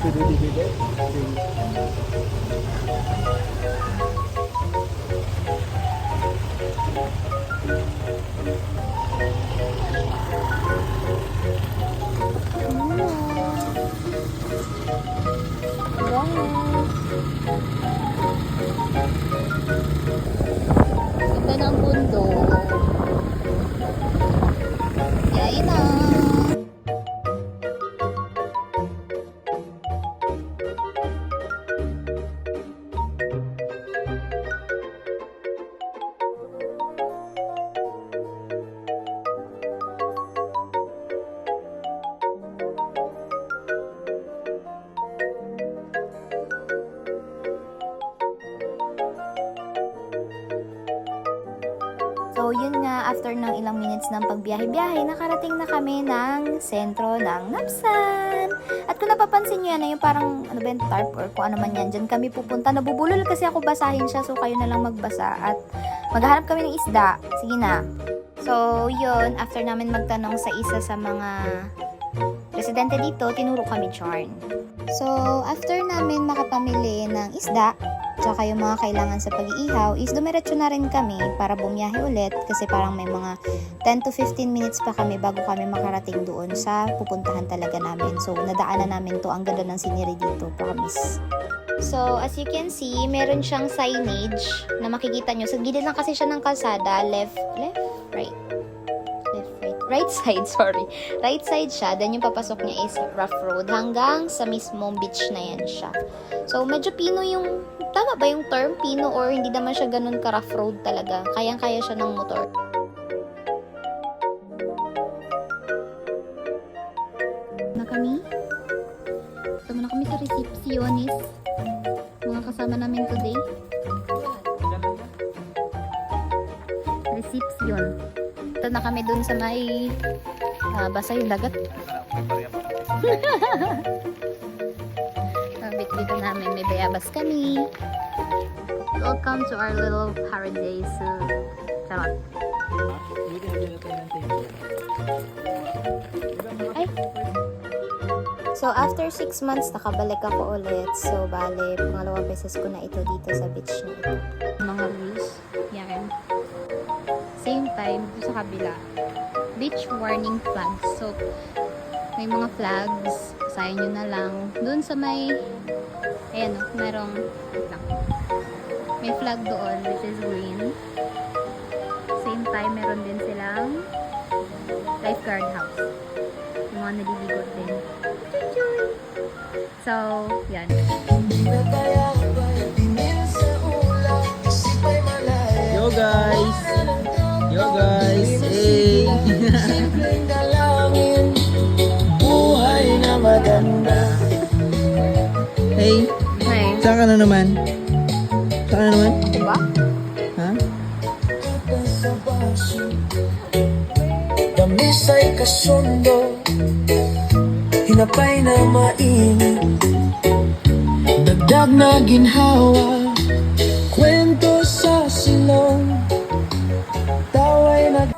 Ganda ng bundok. Yain na. So, yun nga, after ng ilang minutes ng pagbiyahe-biyahe, nakarating na kami ng sentro ng Napsan. At kung napapansin nyo yan, yung parang, ano ba yung tarp or kung ano man yan, dyan kami pupunta. Nabubulol kasi ako basahin siya, so kayo na lang magbasa. At maghahanap kami ng isda. Sige na. So, yun, after namin magtanong sa isa sa mga residente dito, tinuro kami Charn. So, after namin makapamili ng isda, tsaka yung mga kailangan sa pag-iihaw, is dumiretso na rin kami para bumiyahe ulit kasi parang may mga 10 to 15 minutes pa kami bago kami makarating doon sa pupuntahan talaga namin. So, nadaanan namin to. Ang ganda ng scenery dito, promise. So, as you can see, meron siyang signage na makikita nyo. Sa gilid lang kasi siya ng kalsada, right side, sorry. Right side siya, then yung papasok niya is rough road hanggang sa mismong beach na yan siya. So, medyo pino yung, tama ba yung term? Pino or hindi naman siya ganun ka rough road talaga. Kayang-kaya siya ng motor. Na kami? Ito muna kami sa receptionist. Mga kasama namin today. Reception. Ito na kami dun sa may basa yung dagat. Bit dito namin may bayabas kami. Welcome to our little paradise. Charot. Ay. So after 6 months nakabalik ako ulit. So bale, pangalawang beses ko na ito dito sa beach na ito. Mga rules. Yan. Same time dito sa kabila. Beach warning flags. So may mga flags. Basahin nyo na lang. Doon sa may ayan o, merong lang. May flag doon which is green. Same time meron din silang lifeguard house. Yung mga naliligot din. So, yan. Yo guys! Yo guys! Hey! Buhay na maganda. Hey! Hi. Saan ka na naman? Saan ka na naman? Diba? Ha? Tamis ay kasundo, hinapay na mainit, dagdag na ginhawa, kwento sa silong, taway na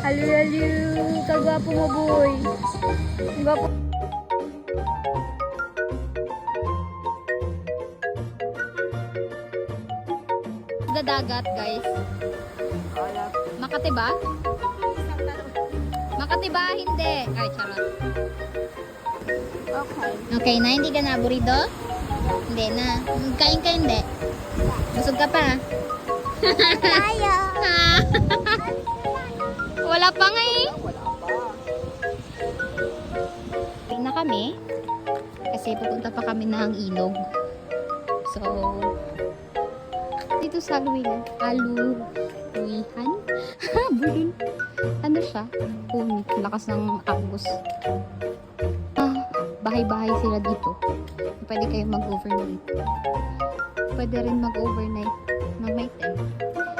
Halo, kagwapo mo boy. Ang gwapo. Dagat guys. Makati ba? Makati ba? Hindi. Ay, charot. Okay na, hindi ka na aburido? Hindi na. Kain ka hindi? Busog ka pa? Tayo. Wala pa nga eh. Tingnan na kami. Kasi pupunta pa kami ng ilog. So, dito sa Aluwihan. Bulul. ano siya, pumi, lakas ng agos. Bahay-bahay sila dito. Pwede kayo mag-overnight. Pwede rin mag-overnight na may tent.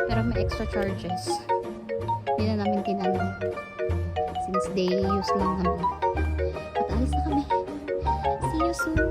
Pero may extra charges. Hindi na namin tinanong. Since day use lang naman. At alis na kami. See you soon.